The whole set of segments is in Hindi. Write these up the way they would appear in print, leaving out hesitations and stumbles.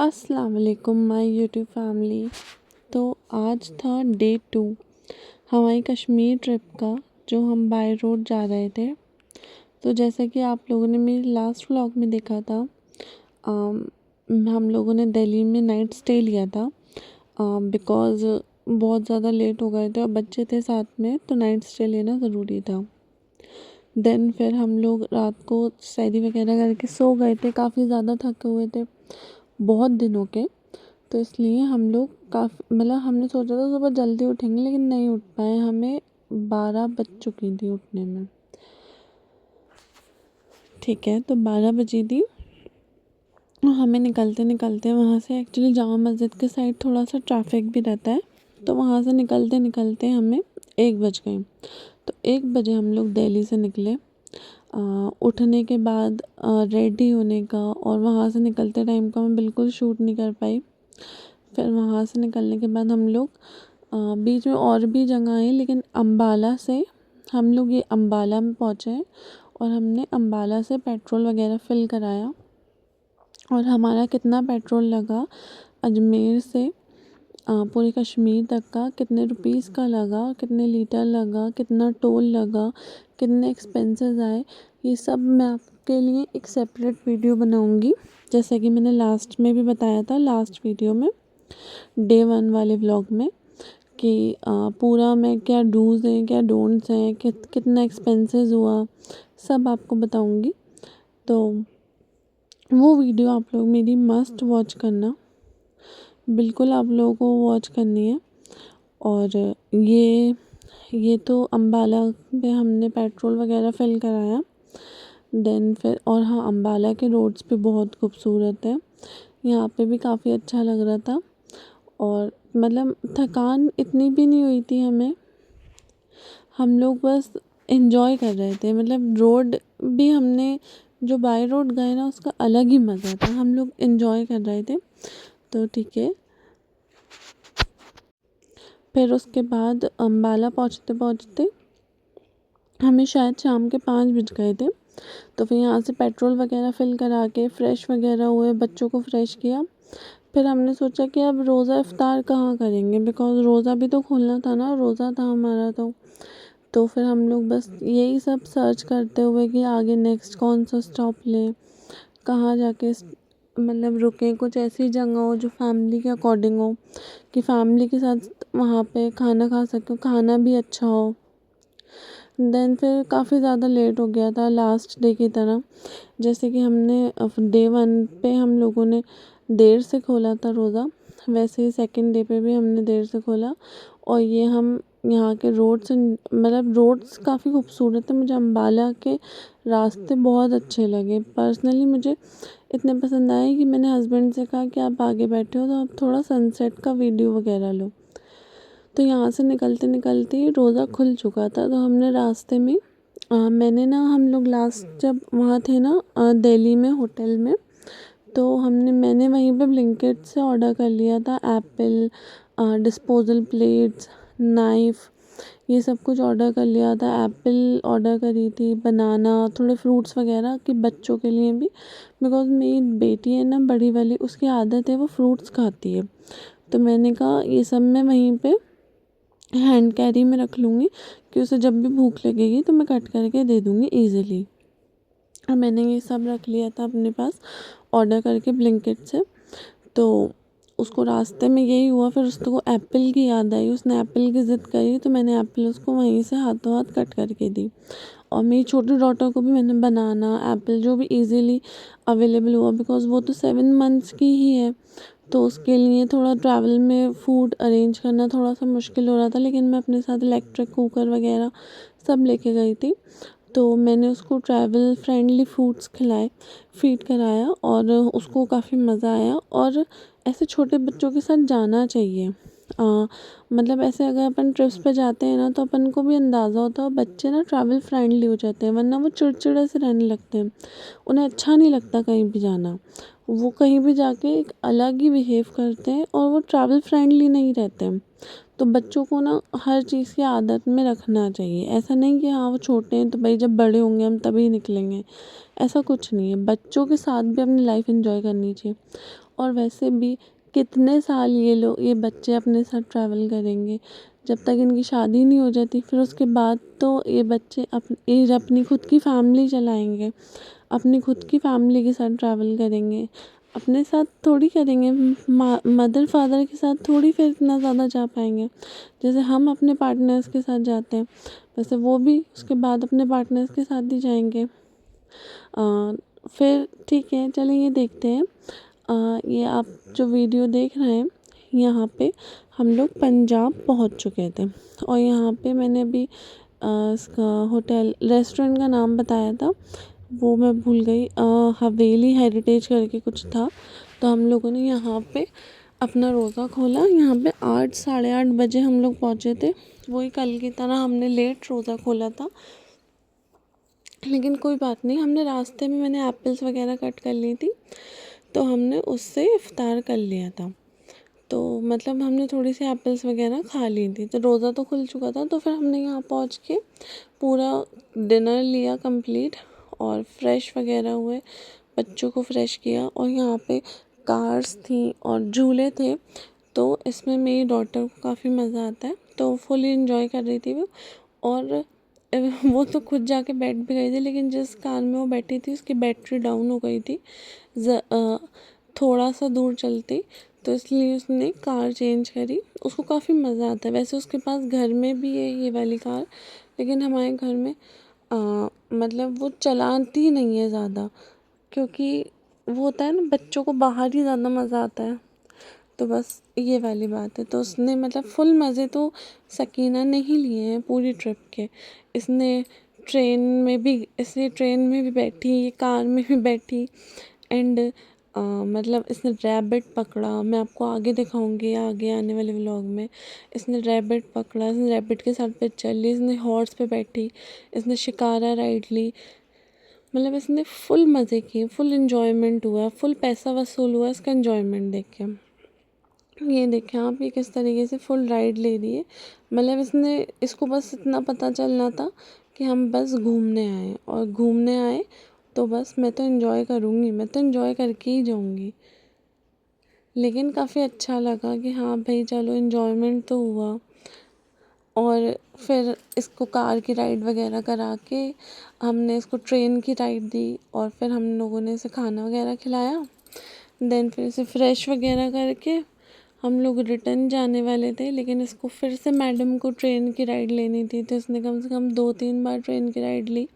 अस्सलाम वालेकुम माय यूट्यूब फैमिली। तो आज था डे 2 हमारी कश्मीर ट्रिप का, जो हम बाय रोड जा रहे थे। तो जैसा कि आप लोगों ने मेरे लास्ट व्लॉग में देखा था, हम लोगों ने दिल्ली में नाइट स्टे लिया था बिकॉज़ बहुत ज़्यादा लेट हो गए थे और बच्चे थे साथ में, तो नाइट स्टे लेना ज़रूरी था। देन फिर हम लोग रात को सैरी वगैरह करके सो गए थे, काफ़ी ज़्यादा थके हुए थे बहुत दिनों के। तो इसलिए हम लोग हमने सोचा था सुबह जल्दी उठेंगे, लेकिन नहीं उठ पाए। हमें 12 बज चुकी थी उठने में। ठीक है, तो 12 बजी थी। हमें निकलते निकलते वहाँ से, एक्चुअली जामा मस्जिद के साइड थोड़ा सा ट्रैफिक भी रहता है, तो वहाँ से निकलते निकलते हमें 1 बज गए। तो 1 बजे हम लोग दिल्ली से निकले। उठने के बाद रेडी होने का और वहाँ से निकलते टाइम का मैं बिल्कुल शूट नहीं कर पाई। फिर वहाँ से निकलने के बाद हम लोग बीच में और भी जगह आई, लेकिन अम्बाला से हम लोग ये अम्बाला में पहुँचे और हमने अम्बाला से पेट्रोल वगैरह फ़िल कराया। और हमारा कितना पेट्रोल लगा अजमेर से पूरे कश्मीर तक का, कितने रुपीस का लगा, कितने लीटर लगा, कितना टोल लगा, कितने एक्सपेंसेस आए, ये सब मैं आपके लिए एक सेपरेट वीडियो बनाऊंगी। जैसे कि मैंने लास्ट में भी बताया था, लास्ट वीडियो में डे 1 वाले व्लॉग में, कि पूरा मैं क्या डूज़ हैं क्या डोंट्स हैं, कितना एक्सपेंसेस हुआ, सब आपको बताऊंगी। तो वो वीडियो आप लोग मेरी मस्ट वॉच करना, बिल्कुल आप लोगों को वॉच करनी है। और ये तो अम्बाला पे हमने पेट्रोल वगैरह फ़िल कराया। देन फिर, और हाँ, अम्बाला के रोड्स भी बहुत खूबसूरत है, यहाँ पे भी काफ़ी अच्छा लग रहा था। और मतलब थकान इतनी भी नहीं हुई थी हमें, हम लोग बस एंजॉय कर रहे थे। मतलब रोड भी हमने जो बाय रोड गए ना, उसका अलग ही मज़ा था, हम लोग एंजॉय कर रहे थे। तो ठीक है, फिर उसके बाद अम्बाला पहुँचते पहुँचते हमें शायद शाम के 5 बज गए थे। तो फिर यहाँ से पेट्रोल वगैरह फ़िल करा के फ्रेश वगैरह हुए, बच्चों को फ्रेश किया। फिर हमने सोचा कि अब रोज़ा इफ़्तार कहाँ करेंगे, बिकॉज़ रोज़ा भी तो खोलना था ना, रोज़ा था हमारा। तो फिर हम लोग बस यही सब सर्च करते हुए कि आगे नेक्स्ट कौन सा स्टॉप लें, कहाँ जाके मतलब रुकें, कुछ ऐसी जगह हो जो फैमिली के अकॉर्डिंग हो, कि फैमिली के साथ वहाँ पे खाना खा सकें, खाना भी अच्छा हो। देन फिर काफ़ी ज़्यादा लेट हो गया था लास्ट डे की तरह। जैसे कि हमने डे 1 पे हम लोगों ने देर से खोला था रोज़ा, वैसे ही सेकंड डे पे भी हमने देर से खोला। और ये हम यहाँ के रोड्स, मतलब रोड्स काफ़ी खूबसूरत है। मुझे अम्बाला के रास्ते बहुत अच्छे लगे पर्सनली, मुझे इतने पसंद आए कि मैंने हस्बैंड से कहा कि आप आगे बैठे हो तो आप थोड़ा सनसेट का वीडियो वगैरह लो। तो यहाँ से निकलते निकलते ही रोज़ा खुल चुका था। तो हमने रास्ते में मैंने ना, हम लोग लास्ट जब वहाँ थे ना दिल्ली में होटल में, तो मैंने वहीं पे ब्लिंकिट से ऑर्डर कर लिया था एप्पल, डिस्पोजल प्लेट्स, नाइफ़, ये सब कुछ ऑर्डर कर लिया था। एप्पल ऑर्डर करी थी, बनाना, थोड़े फ्रूट्स वगैरह कि बच्चों के लिए भी, बिकॉज़ मेरी बेटी है ना बड़ी वाली, उसकी आदत है वो फ्रूट्स खाती है। तो मैंने कहा ये सब मैं वहीं पे हैंड कैरी में रख लूँगी, कि उसे जब भी भूख लगेगी तो मैं कट करके दे दूँगी ईज़िली। और मैंने ये सब रख लिया था अपने पास ऑर्डर करके ब्लिंकिट से। तो उसको रास्ते में यही हुआ, फिर उसको एप्पल की याद आई, उसने एप्पल की ज़िद करी, तो मैंने एप्पल उसको वहीं से हाथों हाथ कट करके दी। और मेरी छोटी डॉटर को भी मैंने बनाना, एप्पल जो भी इजीली अवेलेबल हुआ, बिकॉज़ वो तो 7 मंथ्स की ही है, तो उसके लिए थोड़ा ट्रैवल में फ़ूड अरेंज करना थोड़ा सा मुश्किल हो रहा था। लेकिन मैं अपने साथ इलेक्ट्रिक कुकर वगैरह सब लेके गई थी, तो मैंने उसको ट्रैवल फ्रेंडली फूड्स खिलाए, फ़ीड कराया, और उसको काफ़ी मज़ा आया। और ऐसे छोटे बच्चों के साथ जाना चाहिए। मतलब ऐसे अगर अपन ट्रिप्स पे जाते हैं ना, तो अपन को भी अंदाज़ा होता है, और बच्चे ना ट्रैवल फ्रेंडली हो जाते हैं, वरना वो चिड़चिड़े से रहने लगते हैं, उन्हें अच्छा नहीं लगता कहीं भी जाना। वो कहीं भी जाके एक अलग ही बिहेव करते हैं और वो ट्रैवल फ्रेंडली नहीं रहते हैं। तो बच्चों को ना हर चीज़ की आदत में रखना चाहिए। ऐसा नहीं कि हाँ वो छोटे हैं तो भाई जब बड़े होंगे हम तभी निकलेंगे, ऐसा कुछ नहीं है। बच्चों के साथ भी अपनी लाइफ एंजॉय करनी चाहिए। और वैसे भी कितने साल ये बच्चे अपने साथ ट्रैवल करेंगे, जब तक इनकी शादी नहीं हो जाती। फिर उसके बाद तो ये बच्चे अपनी खुद की फैमिली चलाएंगे, अपनी खुद की फैमिली के साथ ट्रैवल करेंगे, अपने साथ थोड़ी करेंगे। मदर फादर के साथ थोड़ी फिर इतना ज़्यादा जा पाएंगे जैसे हम अपने पार्टनर्स के साथ जाते हैं, वैसे वो भी उसके बाद अपने पार्टनर्स के साथ ही जाएंगे। फिर ठीक है, चलिए ये देखते हैं। ये आप जो वीडियो देख रहे हैं, यहाँ पे हम लोग पंजाब पहुँच चुके थे। और यहाँ पे मैंने अभी इसका होटल रेस्टोरेंट का नाम बताया था, वो मैं भूल गई। हवेली हेरिटेज करके कुछ था। तो हम लोगों ने यहाँ पे अपना रोज़ा खोला। यहाँ पे 8 साढ़े 8 बजे हम लोग पहुँचे थे। वही कल की तरह हमने लेट रोज़ा खोला था, लेकिन कोई बात नहीं। हमने रास्ते में मैंने एप्पल्स वगैरह कट कर ली थी, तो हमने उससे इफ़्तार कर लिया था। तो मतलब हमने थोड़ी सी एप्पल्स वगैरह खा ली थी, तो रोज़ा तो खुल चुका था। तो फिर हमने यहाँ पहुँच के पूरा डिनर लिया कंप्लीट, और फ्रेश वगैरह हुए, बच्चों को फ्रेश किया। और यहाँ पे कार्स थी और झूले थे, तो इसमें मेरी डॉटर को काफ़ी मज़ा आता है, तो फुली इन्जॉय कर रही थी वो। और वो तो खुद जाके बैठ भी गई थी, लेकिन जिस कार में वो बैठी थी उसकी बैटरी डाउन हो गई थी थोड़ा सा दूर चलती, तो इसलिए उसने कार चेंज करी। उसको काफ़ी मज़ा आता है। वैसे उसके पास घर में भी है ये वाली कार, लेकिन हमारे घर में मतलब वो चलाती नहीं है ज़्यादा, क्योंकि वो होता है ना, बच्चों को बाहर ही ज़्यादा मज़ा आता है। तो बस ये वाली बात है। तो उसने मतलब फुल मज़े तो सकीना ने ही लिए हैं पूरी ट्रिप के। इसने ट्रेन में भी बैठी, ये कार में भी बैठी। एंड मतलब इसने रैबिट पकड़ा, मैं आपको आगे दिखाऊंगी आगे आने वाले व्लॉग में। इसने रैबिट पकड़ा, इसने रैबिट के साथ पिक्चर ली, इसने हॉर्स पे बैठी, इसने शिकारा राइड ली। मतलब इसने फुल मज़े किए, फुल इन्जॉयमेंट हुआ, फुल पैसा वसूल हुआ इसका इन्जॉयमेंट देख के। ये देखें आप, ये किस तरीके से फुल राइड ले रही है। मतलब इसको बस इतना पता चलना था कि हम बस घूमने आए, और घूमने आए तो बस मैं तो एंजॉय करूँगी, मैं तो एंजॉय करके ही जाऊँगी। लेकिन काफ़ी अच्छा लगा कि हाँ भाई चलो एंजॉयमेंट तो हुआ। और फिर इसको कार की राइड वगैरह करा के हमने इसको ट्रेन की राइड दी, और फिर हम लोगों ने इसे खाना वगैरह खिलाया। देन फिर इसे फ्रेश वगैरह करके हम लोग रिटर्न जाने वाले थे, लेकिन इसको फिर से मैडम को ट्रेन की राइड लेनी थी, तो इसने कम से कम 2-3 बार ट्रेन की राइड ली।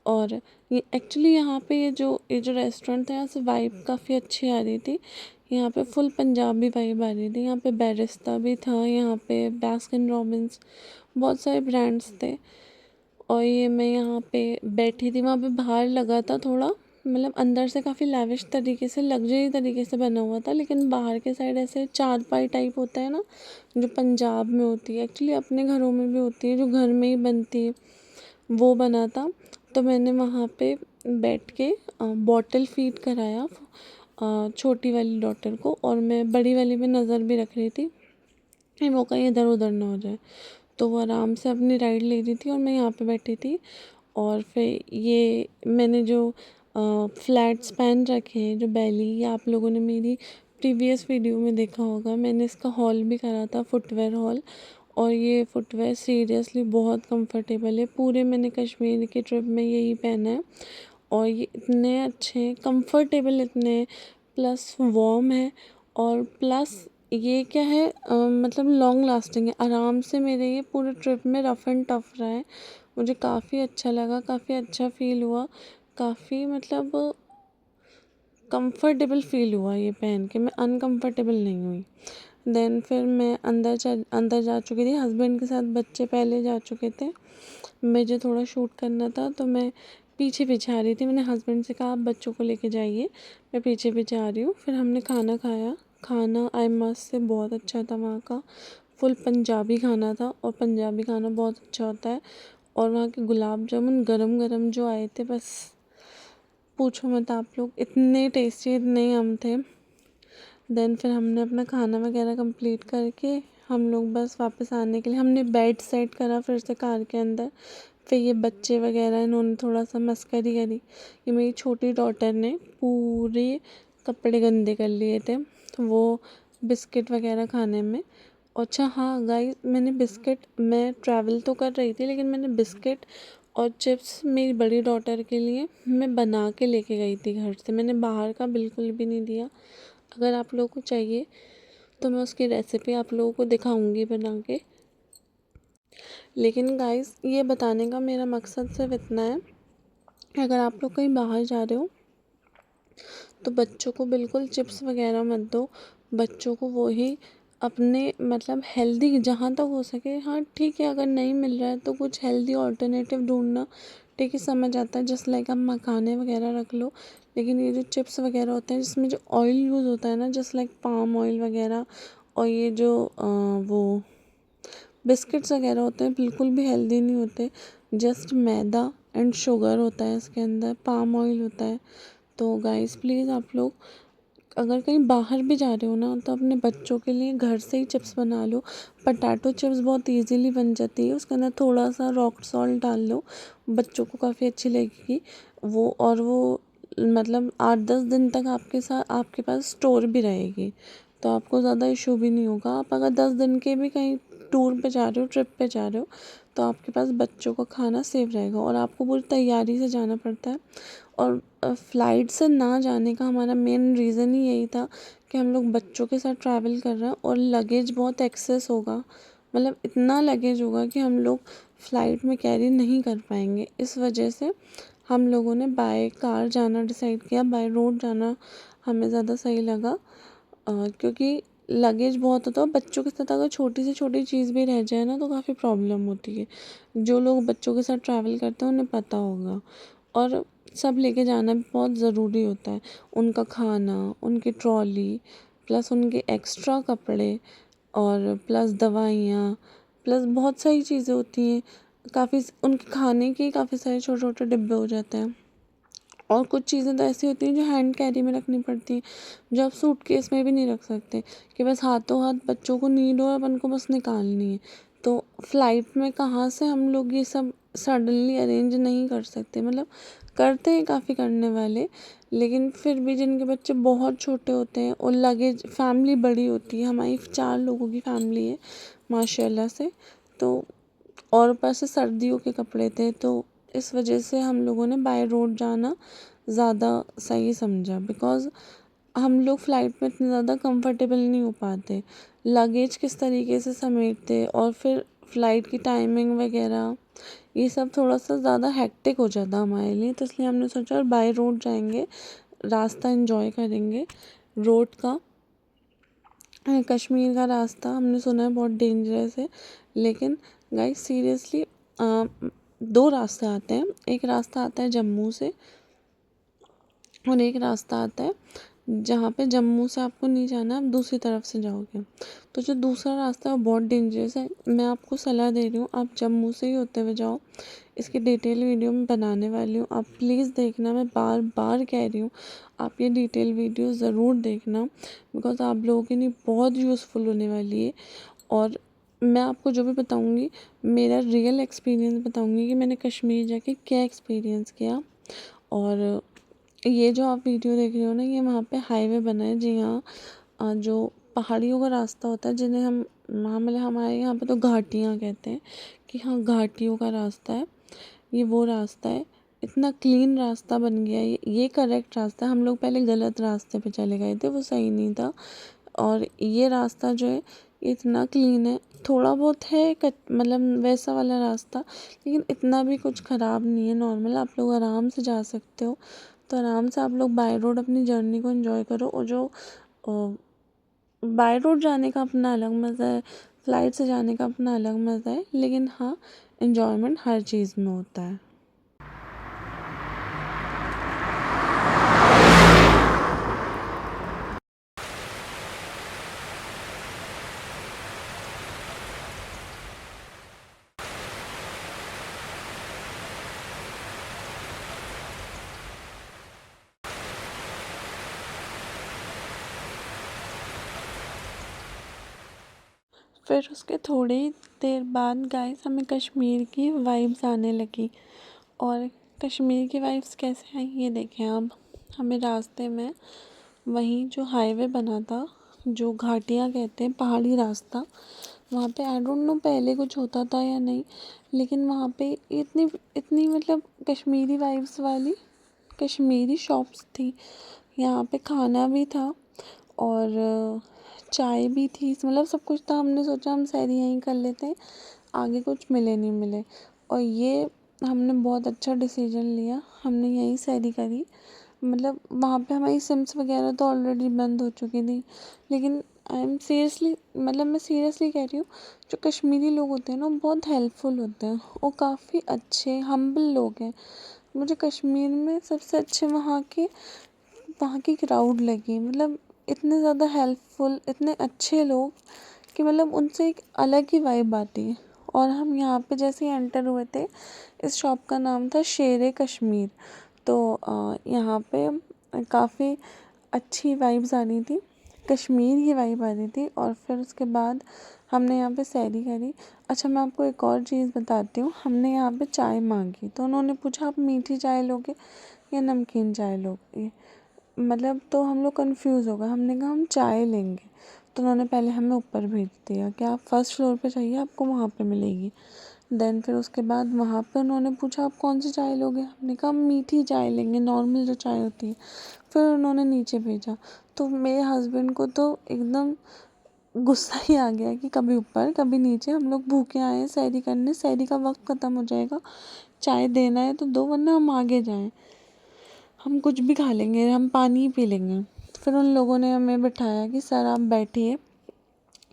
और ये एक्चुअली यहाँ पे ये जो रेस्टोरेंट था, यहाँ से वाइब काफ़ी अच्छी आ रही थी। यहाँ पे फुल पंजाबी वाइब आ रही थी। यहाँ पे बैरिस्ता भी था, यहाँ पे बास्किन रॉबिन्स, बहुत सारे ब्रांड्स थे। और ये मैं यहाँ पे बैठी थी, वहाँ पे बाहर लगा था थोड़ा, मतलब अंदर से काफ़ी लैविश तरीके से, लग्जरी तरीके से बना हुआ था, लेकिन बाहर के साइड ऐसे चारपाई टाइप होता है ना, जो पंजाब में होती है, एक्चुअली अपने घरों में भी होती है, जो घर में ही बनती है, वो बना था। तो मैंने वहाँ पे बैठ के बॉटल फीड कराया छोटी वाली डॉटर को, और मैं बड़ी वाली में नज़र भी रख रही थी कि वो कहीं इधर उधर ना हो जाए। तो वो आराम से अपनी राइड ले रही थी और मैं यहाँ पे बैठी थी। और फिर ये मैंने जो फ्लैट्स पहन रखे हैं, जो बैली, ये आप लोगों ने मेरी प्रीवियस वीडियो में देखा होगा। मैंने इसका हॉल भी करा था, फुटवेयर हॉल। और ये फुटवेयर सीरियसली बहुत कंफर्टेबल है। पूरे मैंने कश्मीर की ट्रिप में यही पहना है, और ये इतने अच्छे हैं, कंफर्टेबल इतने हैं, प्लस वार्म है, और प्लस ये क्या है मतलब लॉन्ग लास्टिंग है। आराम से मेरे ये पूरे ट्रिप में रफ़ एंड टफ़ रहा है। मुझे काफ़ी अच्छा लगा, काफ़ी अच्छा फ़ील हुआ, काफ़ी मतलब कंफर्टेबल फ़ील हुआ ये पहन के, मैं अनकंफर्टेबल नहीं हुई। देन फिर मैं अंदर जा चुकी थी हस्बैंड के साथ, बच्चे पहले जा चुके थे। मुझे थोड़ा शूट करना था, तो मैं पीछे पीछे आ रही थी। मैंने हस्बैंड से कहा आप बच्चों को लेके जाइए, मैं पीछे पीछे आ रही हूँ। फिर हमने खाना खाया। खाना आई मस्ट से बहुत अच्छा था वहाँ का, फुल पंजाबी खाना था, और पंजाबी खाना बहुत अच्छा होता है। और वहाँ के गुलाब जामुन गरम गरम जो आए थे, बस पूछो मत आप लोग, इतने टेस्टी, इतने यम थे। देन फिर हमने अपना खाना वगैरह कंप्लीट करके हम लोग बस वापस आने के लिए हमने बेड सेट करा फिर से कार के अंदर। फिर ये बच्चे वगैरह इन्होंने थोड़ा सा मस्करी करी। ये मेरी छोटी डॉटर ने पूरे कपड़े गंदे कर लिए थे तो वो बिस्किट वगैरह खाने में। अच्छा हाँ गाइस, मैं ट्रैवल तो कर रही थी लेकिन मैंने बिस्किट और चिप्स मेरी बड़ी डॉटर के लिए मैं बना के लेके गई थी घर से। मैंने बाहर का बिल्कुल भी नहीं दिया। अगर आप लोगों को चाहिए तो मैं उसकी रेसिपी आप लोगों को दिखाऊंगी बना के। लेकिन गाइस, ये बताने का मेरा मकसद सिर्फ इतना है, अगर आप लोग कहीं बाहर जा रहे हो तो बच्चों को बिल्कुल चिप्स वगैरह मत दो। बच्चों को वो ही अपने मतलब हेल्दी जहाँ तक हो सके, हाँ ठीक है अगर नहीं मिल रहा है तो कुछ हेल्दी ऑल्टरनेटिव ढूंढना, ठीक है समझ आता है। जस्ट लाइक आप मखाने वगैरह रख लो। लेकिन ये जो चिप्स वगैरह होते हैं जिसमें जो ऑयल यूज़ होता है ना, जस्ट लाइक पाम ऑयल वगैरह, और ये जो वो बिस्किट्स वगैरह होते हैं बिल्कुल भी हेल्दी नहीं होते। जस्ट मैदा एंड शुगर होता है इसके अंदर, पाम ऑयल होता है। तो गाइस प्लीज़ आप लोग अगर कहीं बाहर भी जा रहे हो ना तो अपने बच्चों के लिए घर से ही चिप्स बना लो। पटाटो चिप्स बहुत इजीली बन जाती है, उसके अंदर थोड़ा सा रॉक सॉल्ट डाल लो, बच्चों को काफ़ी अच्छी लगेगी वो। और वो मतलब 8-10 दिन तक आपके पास स्टोर भी रहेगी, तो आपको ज़्यादा इशू भी नहीं होगा। आप अगर 10 दिन के भी कहीं टूर पे जा रहे हो, ट्रिप पे जा रहे हो, तो आपके पास बच्चों का खाना सेफ रहेगा। और आपको पूरी तैयारी से जाना पड़ता है। और फ़्लाइट से ना जाने का हमारा मेन रीज़न ही यही था कि हम लोग बच्चों के साथ ट्रैवल कर रहे हैं और लगेज बहुत एक्सेस होगा, मतलब इतना लगेज होगा कि हम लोग फ़्लाइट में कैरी नहीं कर पाएंगे। इस वजह से हम लोगों ने बाय कार जाना डिसाइड किया, बाय रोड जाना हमें ज़्यादा सही लगा। क्योंकि लगेज बहुत होता है और बच्चों के साथ अगर छोटी से छोटी चीज़ भी रह जाए ना तो काफ़ी प्रॉब्लम होती है। जो लोग बच्चों के साथ ट्रैवल करते हैं उन्हें पता होगा। और सब लेके जाना भी बहुत ज़रूरी होता है। उनका खाना, उनकी ट्रॉली, प्लस उनके एक्स्ट्रा कपड़े, और प्लस दवाइयाँ, प्लस बहुत सारी चीज़ें होती हैं। काफ़ी उनके खाने के काफ़ी सारे छोटे छोटे डिब्बे हो जाते हैं। और कुछ चीज़ें तो ऐसी होती हैं जो हैंड कैरी में रखनी पड़ती हैं, जो आप सूटकेस में भी नहीं रख सकते कि बस हाथों हाथ बच्चों को नीड हो और अपन को बस निकालनी है। तो फ्लाइट में कहाँ से हम लोग ये सब सडनली अरेंज नहीं कर सकते। मतलब करते हैं काफ़ी करने वाले, लेकिन फिर भी जिनके बच्चे बहुत छोटे होते हैं और लगेज, फैमिली बड़ी होती है, हमारी 4 लोगों की फैमिली है माशाल्लाह से। तो और ऊपर से सर्दियों के कपड़े थे, तो इस वजह से हम लोगों ने बाय रोड जाना ज़्यादा सही समझा। बिकॉज़ हम लोग फ़्लाइट में इतने ज़्यादा कंफर्टेबल नहीं हो पाते। लगेज किस तरीके से समेटते और फिर फ़्लाइट की टाइमिंग वगैरह, ये सब थोड़ा सा ज़्यादा हेक्टिक हो जाता हमारे लिए। तो इसलिए हमने सोचा बाय रोड जाएंगे, रास्ता एंजॉय करेंगे रोड का। कश्मीर का रास्ता हमने सुना है बहुत डेंजरस है, लेकिन गाइस सीरियसली 2 रास्ते आते हैं। एक रास्ता आता है जम्मू से और एक रास्ता आता है जहाँ पे जम्मू से आपको नहीं जाना, आप दूसरी तरफ से जाओगे। तो जो दूसरा रास्ता है वो बहुत डेंजरस है। मैं आपको सलाह दे रही हूँ आप जम्मू से ही होते हुए जाओ। इसकी डिटेल वीडियो मैं बनाने वाली हूँ, आप प्लीज़ देखना। मैं बार बार कह रही हूँ आप ये डिटेल वीडियो ज़रूर देखना, बिकॉज़ आप लोगों के लिए बहुत यूज़फुल होने वाली है। और मैं आपको जो भी बताऊँगी मेरा रियल एक्सपीरियंस बताऊँगी कि मैंने कश्मीर जाके क्या एक्सपीरियंस किया। और ये जो आप वीडियो देख रहे हो ना, ये वहाँ पे हाईवे बना है। जी हाँ, जो पहाड़ियों का रास्ता होता है जिन्हें हम वहाँ मतलब हमारे यहाँ पे तो घाटियाँ कहते हैं, कि हाँ घाटियों का रास्ता है, ये वो रास्ता है। इतना क्लीन रास्ता बन गया है, ये करेक्ट रास्ता है। हम लोग पहले गलत रास्ते पे चले गए थे, वो सही नहीं था। और ये रास्ता जो है ये इतना क्लीन है। थोड़ा बहुत है मतलब वैसा वाला रास्ता, लेकिन इतना भी कुछ ख़राब नहीं है, नॉर्मल आप लोग आराम से जा सकते हो। तो आराम से आप लोग बाय रोड अपनी जर्नी को एंजॉय करो। और जो बाय रोड जाने का अपना अलग मज़ा है, फ़्लाइट से जाने का अपना अलग मज़ा है, लेकिन हाँ एन्जॉयमेंट हर चीज़ में होता है। फिर उसके थोड़ी ही देर बाद गाइस हमें कश्मीर की वाइब्स आने लगी। और कश्मीर की वाइब्स कैसे आई ये देखें आप। हमें रास्ते में वहीं जो हाईवे बना था, जो घाटियाँ कहते हैं, पहाड़ी रास्ता, वहाँ पे आई डोंट नो पहले कुछ होता था या नहीं, लेकिन वहाँ पे इतनी इतनी मतलब कश्मीरी वाइब्स वाली कश्मीरी शॉप्स थी। यहाँ पे खाना भी था और चाय भी थी, मतलब सब कुछ था। हमने सोचा हम सैरी यहीं कर लेते हैं, आगे कुछ मिले नहीं मिले, और ये हमने बहुत अच्छा डिसीजन लिया, हमने यहीं सैरी करी। मतलब वहाँ पे हमारी सिम्स वगैरह तो ऑलरेडी बंद हो चुकी थी, लेकिन आई एम सीरियसली, मतलब मैं सीरियसली कह रही हूँ, जो कश्मीरी लोग होते हैं ना बहुत हेल्पफुल होते हैं, वो काफ़ी अच्छे हम्बल लोग हैं। मुझे कश्मीर में सबसे अच्छे वहाँ की क्राउड लगी, मतलब इतने ज़्यादा हेल्पफुल, इतने अच्छे लोग कि मतलब उनसे एक अलग ही वाइब आती है। और हम यहाँ पे जैसे ही एंटर हुए थे, इस शॉप का नाम था शेर कश्मीर। तो यहाँ पे काफ़ी अच्छी वाइब्स आ रही थी, कश्मीर की वाइब आ रही थी। और फिर उसके बाद हमने यहाँ पे सैरी करी। अच्छा, मैं आपको एक और चीज़ बताती हूँ। हमने यहाँ पे चाय मांगी तो उन्होंने पूछा आप मीठी चाय लोगे या नमकीन चाय लोगे, मतलब तो हम लोग कंफ्यूज हो गए। हमने कहा हम चाय लेंगे, तो उन्होंने पहले हमें ऊपर भेज दिया कि आप फर्स्ट फ्लोर पे चाहिए, आपको वहाँ पे मिलेगी। देन फिर उसके बाद वहाँ पे उन्होंने पूछा आप कौन सी चाय लोगे, हमने कहा हम मीठी चाय लेंगे, नॉर्मल जो चाय होती है। फिर उन्होंने नीचे भेजा, तो मेरे हस्बैंड को तो एकदम गुस्सा ही आ गया कि कभी ऊपर कभी नीचे, हम लोग भूखे आए हैं सैरी करने, सैरी का वक्त ख़त्म हो जाएगा, चाय देना है तो दो, वरना हम आगे जाएं, हम कुछ भी खा लेंगे, हम पानी ही पी लेंगे। फिर उन लोगों ने हमें बिठाया कि सर आप बैठिए,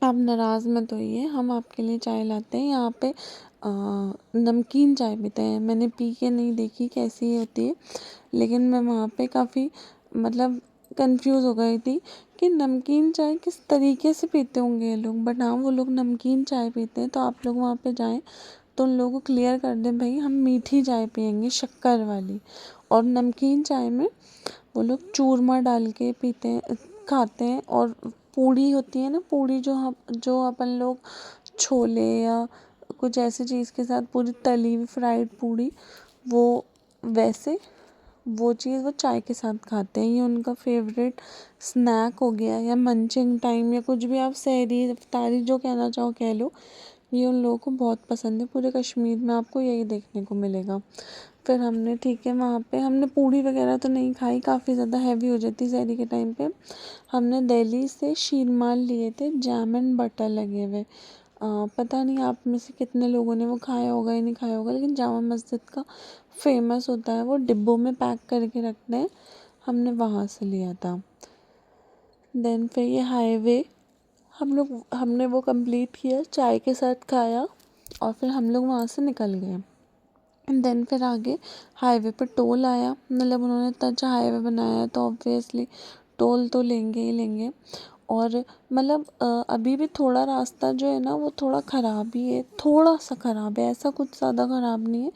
आप नाराज़ मत होइए, हम आपके लिए चाय लाते हैं। यहाँ पे नमकीन चाय पीते हैं, मैंने पी के नहीं देखी कैसी होती है, लेकिन मैं वहाँ पे काफ़ी मतलब कंफ्यूज हो गई थी कि नमकीन चाय किस तरीके से पीते होंगे ये लोग। बट हाँ, वो लोग नमकीन चाय पीते हैं, तो आप लोग वहाँ पे जाएं तो उन लोगों को क्लियर कर दें भाई हम मीठी चाय पियेंगे, शक्कर वाली। और नमकीन चाय में वो लोग चूरमा डाल के पीते हैं, खाते हैं। और पूड़ी होती है ना, पूड़ी जो अपन लोग छोले या कुछ ऐसी चीज़ के साथ, पूरी तली हुई फ्राइड पूड़ी, वो वैसे वो चीज़ वो चाय के साथ खाते हैं। ये उनका फेवरेट स्नैक हो गया, या मंचिंग टाइम, या कुछ भी आप सहरी इफ्तारी जो कहना चाहो कह लो, ये उन लोगों को बहुत पसंद है। पूरे कश्मीर में आपको यही देखने को मिलेगा। फिर हमने ठीक है, वहाँ पे हमने पूड़ी वगैरह तो नहीं खाई, काफ़ी ज़्यादा हैवी हो जाती सहरी के टाइम पे। हमने दिल्ली से शीरमाल लिए थे, जैम एंड बटर लगे हुए। पता नहीं आप में से कितने लोगों ने वो खाया होगा या नहीं खाया होगा, लेकिन जामा मस्जिद का फेमस होता है, वो डिब्बों में पैक करके रखते हैं, हमने वहाँ से लिया था। देन फिर ये हाईवे हमने वो कंप्लीट किया, चाय के साथ खाया, और फिर हम लोग वहाँ से निकल गए। देन फिर आगे हाईवे पर टोल आया, मतलब उन्होंने इतना अच्छा हाईवे बनाया है तो ऑब्वियसली टोल तो लेंगे ही लेंगे। और मतलब अभी भी थोड़ा रास्ता जो है ना वो थोड़ा ख़राब ही है, थोड़ा सा ख़राब है, ऐसा कुछ ज़्यादा ख़राब नहीं है,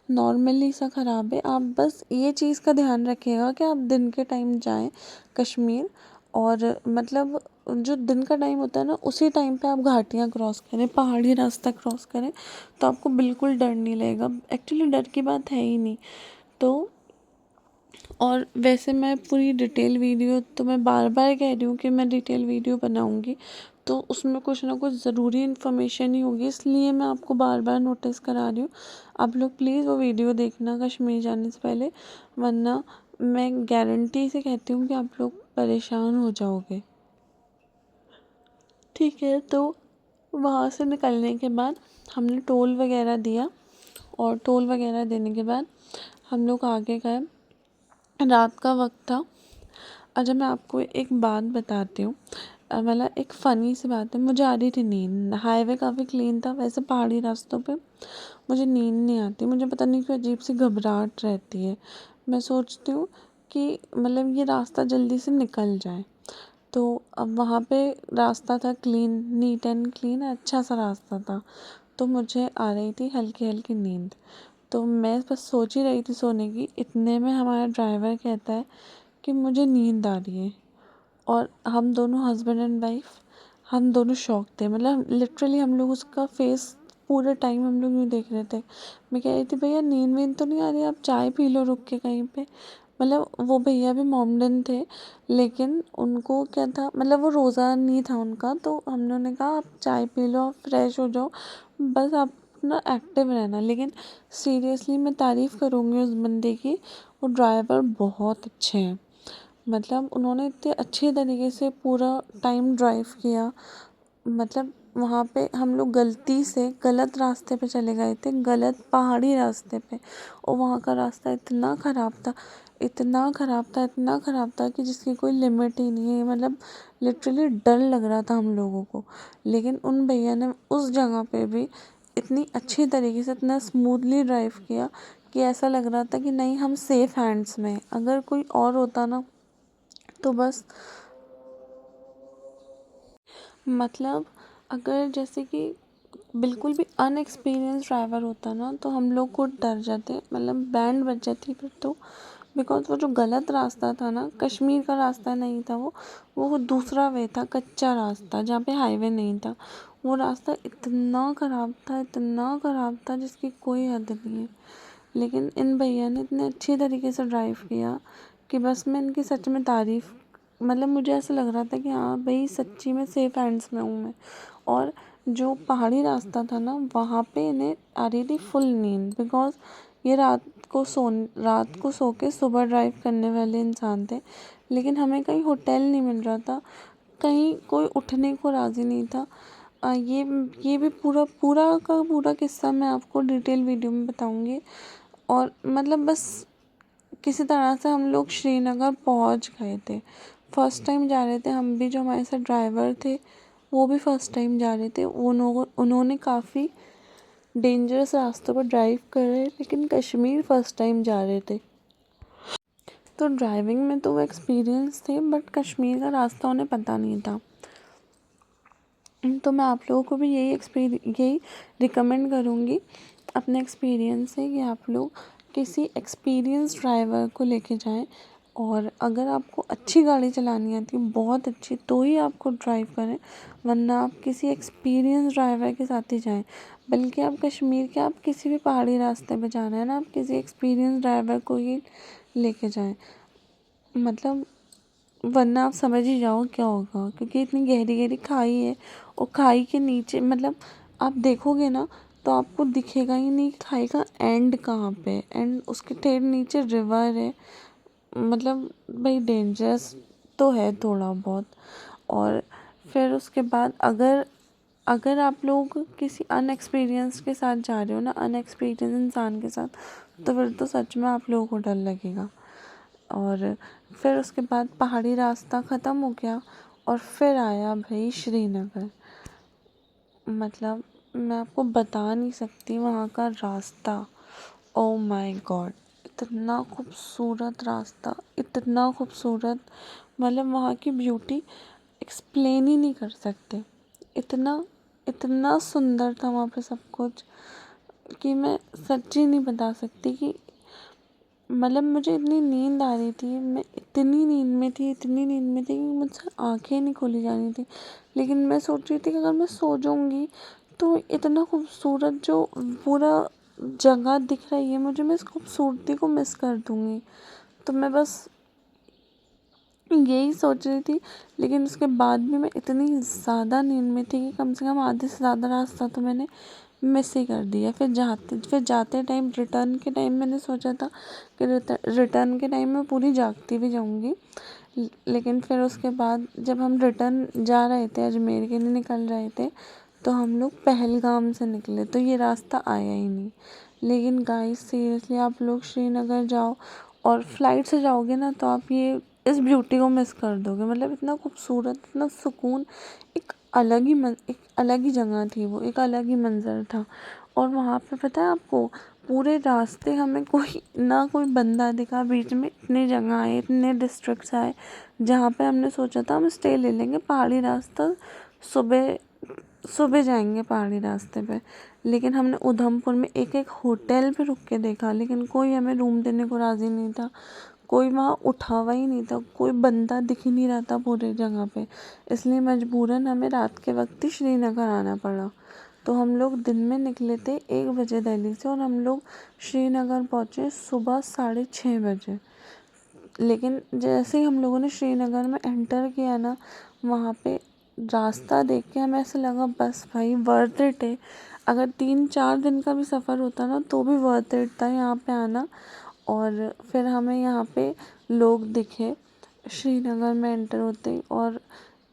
नॉर्मली सा ख़राब है। आप बस ये चीज़ का ध्यान रखिएगा कि आप दिन के टाइम जाएं कश्मीर, और मतलब जो दिन का टाइम होता है ना उसी टाइम पे आप घाटियाँ क्रॉस करें, पहाड़ी रास्ता क्रॉस करें, तो आपको बिल्कुल डर नहीं लगेगा। एक्चुअली डर की बात है ही नहीं। तो और वैसे मैं पूरी डिटेल वीडियो, तो मैं बार बार कह रही हूँ कि मैं डिटेल वीडियो बनाऊँगी, तो उसमें कुछ ना कुछ ज़रूरी इन्फॉर्मेशन ही होगी, इसलिए मैं आपको बार बार नोटिस करा रही हूँ। आप लोग प्लीज़ वो वीडियो देखना कश्मीर जाने से पहले, वरना मैं गारंटी से कहती हूँ कि आप लोग परेशान हो जाओगे। ठीक है, तो वहाँ से निकलने के बाद हमने टोल वगैरह दिया, और टोल वगैरह देने के बाद हम लोग आगे गए। रात का वक्त था। अच्छा, मैं आपको एक बात बताती हूँ, मतलब एक फ़नी सी बात है। मुझे आ रही थी नींद, हाईवे काफ़ी क्लीन था, वैसे पहाड़ी रास्तों पे मुझे नींद नहीं आती, मुझे पता नहीं क्यों अजीब सी घबराहट रहती है। मैं सोचती हूँ कि मतलब ये रास्ता जल्दी से निकल जाए। तो अब वहाँ पे रास्ता था क्लीन, नीट एंड क्लीन, अच्छा सा रास्ता था, तो मुझे आ रही थी हल्की हल्की नींद। तो मैं बस सोच ही रही थी सोने की, इतने में हमारा ड्राइवर कहता है कि मुझे नींद आ रही है। और हम दोनों हस्बैंड एंड वाइफ हम दोनों शॉक थे, मतलब लिटरली हम लोग उसका फेस पूरे टाइम हम लोग यूँ देख रहे थे। मैं कह रही थी भैया नींद वींद तो नहीं आ रही, आप चाय पी लो रुक के कहीं पे। मतलब वो भैया भी मोमडन थे, लेकिन उनको क्या था, मतलब वो रोज़ा नहीं था उनका, तो हमने उन्हें कहा आप चाय पी लो, आप फ्रेश हो जाओ, बस आप ना एक्टिव रहना। लेकिन सीरियसली मैं तारीफ़ करूँगी उस बंदे की, वो ड्राइवर बहुत अच्छे हैं। मतलब उन्होंने इतने अच्छे तरीके से पूरा टाइम ड्राइव किया। मतलब वहाँ पे हम लोग गलती से गलत रास्ते पे चले गए थे, गलत पहाड़ी रास्ते पे, और वहाँ का रास्ता इतना ख़राब था, इतना ख़राब था, इतना ख़राब था कि जिसकी कोई लिमिट ही नहीं है। मतलब लिटरली डर लग रहा था हम लोगों को। लेकिन उन भैया ने उस जगह पे भी इतनी अच्छी तरीके से, इतना स्मूथली ड्राइव किया कि ऐसा लग रहा था कि नहीं, हम सेफ़ हैंड्स में हैं। अगर कोई और होता ना तो बस, मतलब अगर जैसे कि बिल्कुल भी अनएक्सपीरियंस ड्राइवर होता ना तो हम लोग खुद डर जाते, मतलब बैंड बज जाती फिर तो। बिकॉज़ वो जो गलत रास्ता था ना, कश्मीर का रास्ता नहीं था वो दूसरा वे था, कच्चा रास्ता जहाँ पे हाईवे नहीं था। वो रास्ता इतना ख़राब था, इतना ख़राब था जिसकी कोई हद नहीं है। लेकिन इन भैया ने इतने अच्छी तरीके से ड्राइव किया कि बस मैं इनकी सच में तारीफ़, मतलब मुझे ऐसा लग रहा था कि हाँ भाई सच्ची में सेफ हैंड्स में हूँ मैं। और जो पहाड़ी रास्ता था ना, वहाँ पे इन्हें आ रही थी फुल नींद, बिकॉज़ ये रात को सो के सुबह ड्राइव करने वाले इंसान थे। लेकिन हमें कहीं होटल नहीं मिल रहा था, कहीं कोई उठने को राज़ी नहीं था। ये भी पूरा पूरा का पूरा किस्सा मैं आपको डिटेल वीडियो में बताऊँगी। और मतलब बस किसी तरह से हम लोग श्रीनगर पहुंच गए थे। फर्स्ट टाइम जा रहे थे हम भी, जो हमारे साथ ड्राइवर थे वो भी फर्स्ट टाइम जा रहे थे। उन्होंने काफ़ी डेंजरस रास्तों पर ड्राइव कर रहे, लेकिन कश्मीर फर्स्ट टाइम जा रहे थे। तो ड्राइविंग में तो वो एक्सपीरियंस थे, बट कश्मीर का रास्ता उन्हें पता नहीं था। तो मैं आप लोगों को भी यही रिकमेंड करूँगी अपने एक्सपीरियंस से कि आप लोग किसी एक्सपीरियंस ड्राइवर को लेके जाएं। और अगर आपको अच्छी गाड़ी चलानी आती है, बहुत अच्छी, तो ही आपको ड्राइव करें, वरना आप किसी एक्सपीरियंस ड्राइवर के साथ ही जाएं। बल्कि आप कश्मीर के, आप किसी भी पहाड़ी रास्ते पे जाना है ना, आप किसी एक्सपीरियंस ड्राइवर को ही लेके जाएं। मतलब वरना आप समझ ही जाओ क्या होगा, क्योंकि इतनी गहरी गहरी खाई है, और खाई के नीचे मतलब आप देखोगे ना तो आपको दिखेगा ही नहीं खाई का एंड कहाँ पे है, एंड उसके ठेठ नीचे रिवर है। मतलब भाई डेंजरस तो है थोड़ा बहुत। और फिर उसके बाद अगर अगर आप लोग किसी अनएक्सपीरियंस के साथ जा रहे हो ना, अनएक्सपीरियंस इंसान के साथ, तो फिर तो सच में आप लोगों को डर लगेगा। और फिर उसके बाद पहाड़ी रास्ता ख़त्म हो गया और फिर आया भाई श्रीनगर। मतलब मैं आपको बता नहीं सकती वहाँ का रास्ता, ओ माय गॉड, इतना खूबसूरत रास्ता, इतना खूबसूरत, मतलब वहाँ की ब्यूटी एक्सप्लेन ही नहीं कर सकते। इतना इतना सुंदर था वहाँ पे सब कुछ कि मैं सच्ची नहीं बता सकती कि, मतलब मुझे इतनी नींद आ रही थी, मैं इतनी नींद में थी, इतनी नींद में थी कि मुझसे आंखें नहीं खोली जा रही थी। लेकिन मैं सोच रही थी कि अगर मैं सो जाऊंगी तो इतना खूबसूरत जो पूरा जगह दिख रही है मुझे, मैं इस खूबसूरती को मिस कर दूंगी। तो मैं बस यही सोच रही थी। लेकिन उसके बाद भी मैं इतनी ज़्यादा नींद में थी कि कम से कम आधे से ज़्यादा रास्ता तो मैंने मिस ही कर दिया। फिर जाते टाइम, रिटर्न के टाइम मैंने सोचा था कि रिटर्न के टाइम मैं पूरी जागती भी जाऊंगी। लेकिन फिर उसके बाद जब हम रिटर्न जा रहे थे, अजमेर के लिए निकल रहे थे, तो हम लोग पहलगाम से निकले, तो ये रास्ता आया ही नहीं। लेकिन गाइस सीरियसली आप लोग श्रीनगर जाओ और फ्लाइट से जाओगे ना तो आप ये इस ब्यूटी को मिस कर दोगे। मतलब इतना खूबसूरत, इतना सुकून, एक अलग ही जगह थी वो, एक अलग ही मंज़र था। और वहाँ पे पता है आपको, पूरे रास्ते हमें कोई ना कोई बंदा दिखा। बीच में इतने जगह आए, इतने डिस्ट्रिक्ट्स आए जहाँ पे हमने सोचा था हम स्टे ले लेंगे, पहाड़ी रास्ता, सुबह सुबह जाएंगे पहाड़ी रास्ते पे। लेकिन हमने उधमपुर में एक एक होटल पे रुक के देखा, लेकिन कोई हमें रूम देने को राज़ी नहीं था, कोई वहाँ उठा हुआ ही नहीं था, कोई बंदा दिख ही नहीं रहा था पूरी जगह पे। इसलिए मजबूरन हमें रात के वक्त ही श्रीनगर आना पड़ा। तो हम लोग दिन में निकले थे 1 बजे दिल्ली से, और हम लोग श्रीनगर पहुँचे सुबह 6:30 बजे। लेकिन जैसे ही हम लोगों ने श्रीनगर में एंटर किया ना, वहाँ पे रास्ता देख के हमें ऐसा लगा बस भाई वर्थ इट है। अगर 3-4 दिन का भी सफ़र होता ना तो भी वर्थ इट था यहाँ पे आना। और फिर हमें यहाँ पे लोग दिखे श्रीनगर में एंटर होते ही, और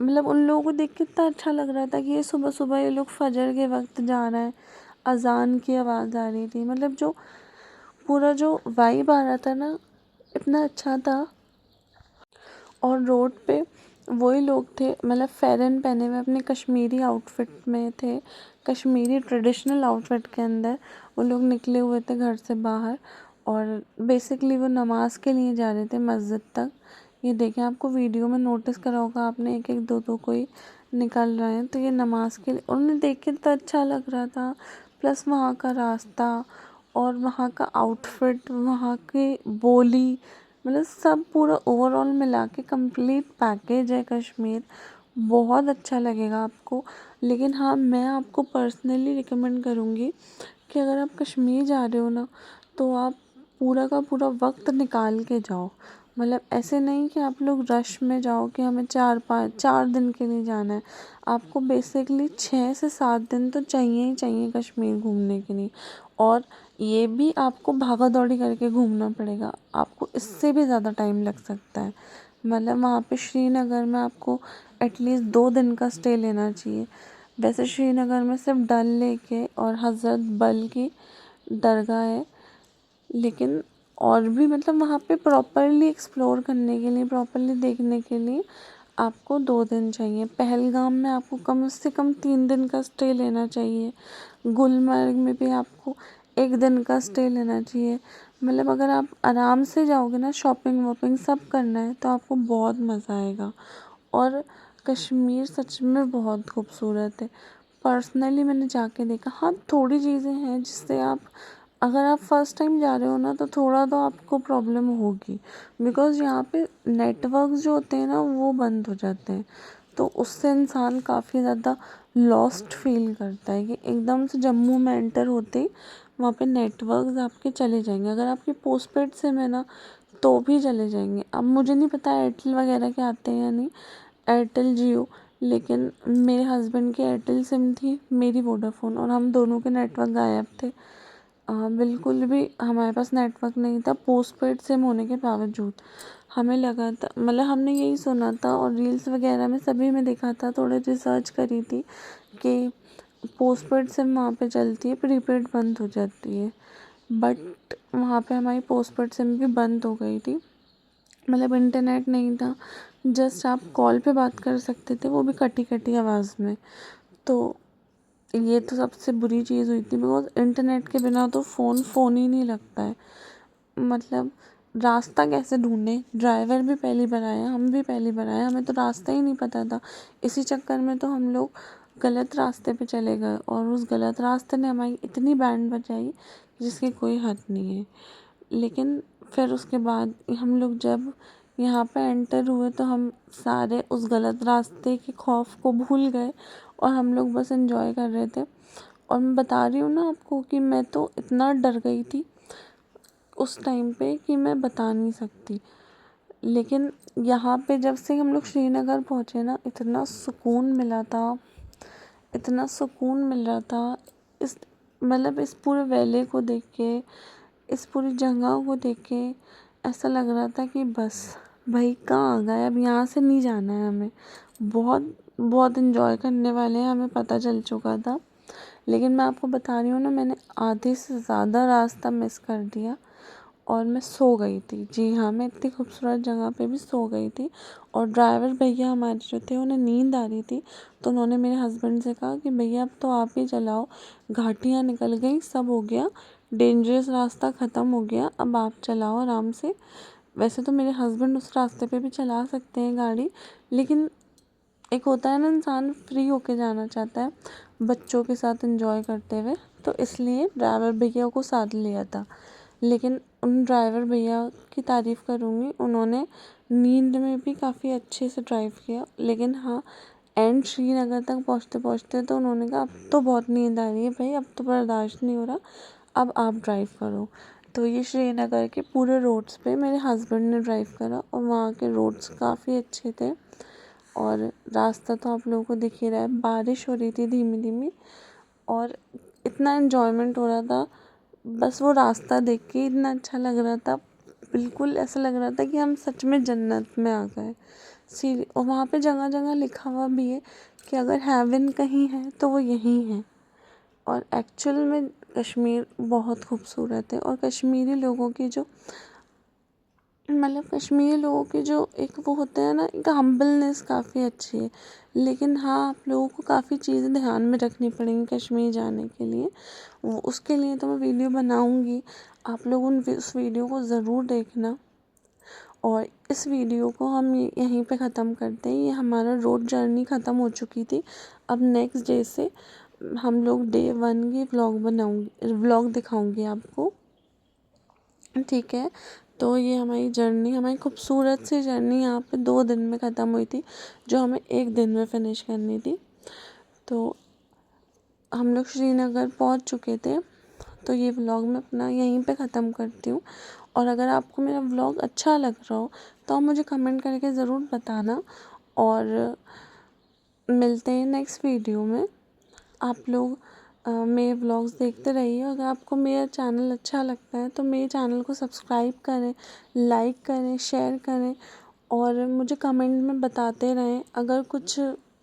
मतलब उन लोगों को देख के इतना अच्छा लग रहा था कि ये सुबह सुबह ये लोग फजर के वक्त जा रहे हैं। अजान की आवाज़ आ रही थी, मतलब जो पूरा जो वाइब आ रहा था ना, इतना अच्छा था। और रोड पे वही लोग थे, मतलब फ़ेरन पहने हुए अपने कश्मीरी आउटफिट में थे, कश्मीरी ट्रेडिशनल आउटफिट के अंदर वो लोग निकले हुए थे घर से बाहर। और बेसिकली वो नमाज के लिए जा रहे थे मस्जिद तक। ये देखें, आपको वीडियो में नोटिस करा होगा आपने, एक एक दो दो कोई निकल रहे हैं, तो ये नमाज के लिए। उन्हें देख के तो अच्छा लग रहा था, प्लस वहाँ का रास्ता और वहाँ का आउटफिट, वहाँ की बोली, मतलब सब पूरा ओवरऑल मिला के कंप्लीट पैकेज है कश्मीर। बहुत अच्छा लगेगा आपको। लेकिन हाँ, मैं आपको पर्सनली रिकमेंड करूँगी कि अगर आप कश्मीर जा रहे हो ना, तो आप पूरा का पूरा वक्त निकाल के जाओ। मतलब ऐसे नहीं कि आप लोग रश में जाओ कि हमें 4 दिन के लिए जाना है। आपको बेसिकली 6 से 7 दिन तो चाहिए ही चाहिए कश्मीर घूमने के लिए। और ये भी आपको भागा दौड़ी करके घूमना पड़ेगा, आपको इससे भी ज़्यादा टाइम लग सकता है। मतलब वहाँ पे श्रीनगर में आपको एटलीस्ट 2 दिन का स्टे लेना चाहिए। वैसे श्रीनगर में सिर्फ डल लेक है और हज़रत बल की दरगाह है, लेकिन और भी मतलब वहाँ पे प्रॉपरली एक्सप्लोर करने के लिए, प्रॉपरली देखने के लिए आपको 2 दिन चाहिए। पहलगाम में आपको कम से कम 3 दिन का स्टे लेना चाहिए। गुलमर्ग में भी आपको 1 दिन का स्टे लेना चाहिए। मतलब अगर आप आराम से जाओगे ना, शॉपिंग वॉपिंग सब करना है, तो आपको बहुत मज़ा आएगा। और कश्मीर सच में बहुत खूबसूरत है। पर्सनली मैंने जाके देखा। हाँ, थोड़ी चीज़ें हैं जिससे आप, अगर आप फर्स्ट टाइम जा रहे हो ना, तो थोड़ा तो आपको प्रॉब्लम होगी, बिकॉज़ यहाँ पे नेटवर्क जो होते हैं ना वो बंद हो जाते हैं। तो उससे इंसान काफ़ी ज़्यादा लॉस्ट फील करता है कि एकदम से जम्मू में एंटर होते ही वहाँ पे नेटवर्क्स आपके चले जाएंगे। अगर आपकी पोस्टपेड सिम है ना, तो भी चले जाएंगे। अब मुझे नहीं पता एयरटेल वगैरह के आते हैं या नहीं, एयरटेल जियो, लेकिन मेरे हस्बैंड की एयरटेल सिम थी, मेरी वोडाफ़ोन, और हम दोनों के नेटवर्क गायब थे। बिल्कुल भी हमारे पास नेटवर्क नहीं था पोस्टपेड सिम होने के बावजूद। हमें लगा था, मतलब हमने यही सुना था और रील्स वगैरह में सभी में देखा था, थोड़े रिसर्च करी थी कि पोस्टपेड सिम वहाँ पे चलती है, प्रीपेड बंद हो जाती है। बट वहाँ पे हमारी पोस्टपेड सिम भी बंद हो गई थी। मतलब इंटरनेट नहीं था, जस्ट आप कॉल पे बात कर सकते थे, वो भी कटी कटी आवाज़ में। तो ये तो सबसे बुरी चीज़ हुई थी, बिकॉज़ इंटरनेट के बिना तो फ़ोन ही नहीं लगता है। मतलब रास्ता कैसे ढूँढें, ड्राइवर भी पहली बार आया, हम भी पहली बार आए, हमें तो रास्ता ही नहीं पता था। इसी चक्कर में तो हम लोग गलत रास्ते पे चले गए, और उस गलत रास्ते ने हमारी इतनी बैंड बजाई जिसकी कोई हद नहीं है। लेकिन फिर उसके बाद हम लोग जब यहाँ पे एंटर हुए, तो हम सारे उस गलत रास्ते के खौफ को भूल गए, और हम लोग बस एंजॉय कर रहे थे। और मैं बता रही हूँ ना आपको कि मैं तो इतना डर गई थी उस टाइम पे कि मैं बता नहीं सकती। लेकिन यहाँ पे जब से हम लोग श्रीनगर पहुँचे ना, इतना सुकून मिला था, इतना सुकून मिल रहा था। इस मतलब इस पूरे वैली को देख के, इस पूरी जगह को देख के ऐसा लग रहा था कि बस भाई कहाँ आ गए, अब यहाँ से नहीं जाना है हमें। बहुत बहुत इन्जॉय करने वाले हैं, हमें पता चल चुका था। लेकिन मैं आपको बता रही हूँ ना, मैंने आधे से ज़्यादा रास्ता मिस कर दिया और मैं सो गई थी। जी हाँ, मैं इतनी खूबसूरत जगह पे भी सो गई थी। और ड्राइवर भैया हमारे जो थे, उन्हें नींद आ रही थी, तो उन्होंने मेरे हस्बैंड से कहा कि भैया अब तो आप ही चलाओ, घाटियाँ निकल गई, सब हो गया, डेंजरस रास्ता ख़त्म हो गया, अब आप चलाओ आराम से। वैसे तो मेरे हस्बैंड उस रास्ते पे भी चला सकते हैं गाड़ी, लेकिन एक होता है ना, इंसान फ्री होके जाना चाहता है बच्चों के साथ एंजॉय करते हुए, तो इसलिए ड्राइवर भैया को साथ लिया था। लेकिन उन ड्राइवर भैया की तारीफ़ करूँगी, उन्होंने नींद में भी काफ़ी अच्छे से ड्राइव किया। लेकिन हाँ, एंड श्रीनगर तक पहुँचते पहुँचते तो उन्होंने कहा अब तो बहुत नींद आ रही है भाई, अब तो बर्दाश्त नहीं हो रहा, अब आप ड्राइव करो। तो ये श्रीनगर के पूरे रोड्स पे मेरे हस्बैंड ने ड्राइव करा और वहाँ के रोड्स काफ़ी अच्छे थे और रास्ता तो आप लोगों को दिख ही रहा है। बारिश हो रही थी धीमी धीमी और इतना एन्जॉयमेंट हो रहा था, बस वो रास्ता देख के इतना अच्छा लग रहा था, बिल्कुल ऐसा लग रहा था कि हम सच में जन्नत में आ गए। और वहाँ पे जगह जगह लिखा हुआ भी है कि अगर हेवन कहीं है तो वो यहीं है। और एक्चुअल में कश्मीर बहुत खूबसूरत है और कश्मीरी लोगों की जो कश्मीरी लोगों के जो एक वो होते हैं ना, एक हम्बलनेस काफ़ी अच्छी है। लेकिन हाँ, आप लोगों को काफ़ी चीज़ें ध्यान में रखनी पड़ेंगी कश्मीर जाने के लिए। वो उसके लिए तो मैं वीडियो बनाऊँगी, आप लोग उस वीडियो को ज़रूर देखना। और इस वीडियो को हम यहीं पे ख़त्म करते हैं। ये हमारा रोड जर्नी ख़त्म हो चुकी थी। अब नेक्स्ट डे से हम लोग डे 1 की व्लॉग दिखाऊंगी आपको, ठीक है। तो ये हमारी जर्नी, हमारी खूबसूरत सी जर्नी यहाँ पे 2 दिन में ख़त्म हुई थी, जो हमें 1 दिन में फ़िनिश करनी थी। तो हम लोग श्रीनगर पहुँच चुके थे। तो ये व्लॉग मैं अपना यहीं पे ख़त्म करती हूँ। और अगर आपको मेरा व्लॉग अच्छा लग रहा हो तो आप मुझे कमेंट करके ज़रूर बताना। और मिलते हैं नेक्स्ट वीडियो में। आप लोग मेरे व्लॉग्स देखते रहिए। अगर आपको मेरा चैनल अच्छा लगता है तो मेरे चैनल को सब्सक्राइब करें, लाइक करें, शेयर करें और मुझे कमेंट में बताते रहें अगर कुछ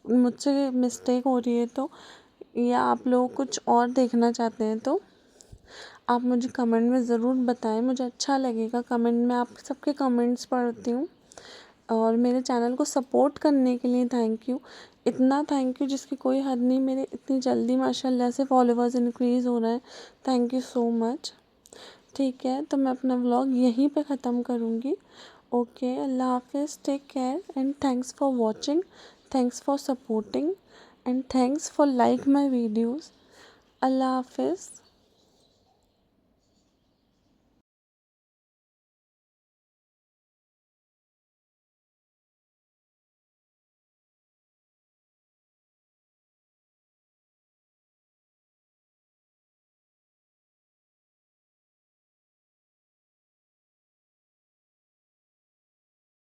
मुझसे मिस्टेक हो रही है तो, या आप लोग कुछ और देखना चाहते हैं तो आप मुझे कमेंट में ज़रूर बताएं। मुझे अच्छा लगेगा, कमेंट में आप सबके कमेंट्स पढ़ती हूँ। और मेरे चैनल को सपोर्ट करने के लिए थैंक यू, इतना थैंक यू जिसकी कोई हद नहीं। मेरे इतनी जल्दी माशाल्लाह से फॉलोवर्स इंक्रीज़ हो रहे हैं, थैंक यू सो मच। ठीक है, तो मैं अपना व्लॉग यहीं पे ख़त्म करूँगी। ओके, अल्लाह हाफिज़, take care and thanks for watching, thanks for supporting and thanks for like my videos. अल्लाह हाफिज़।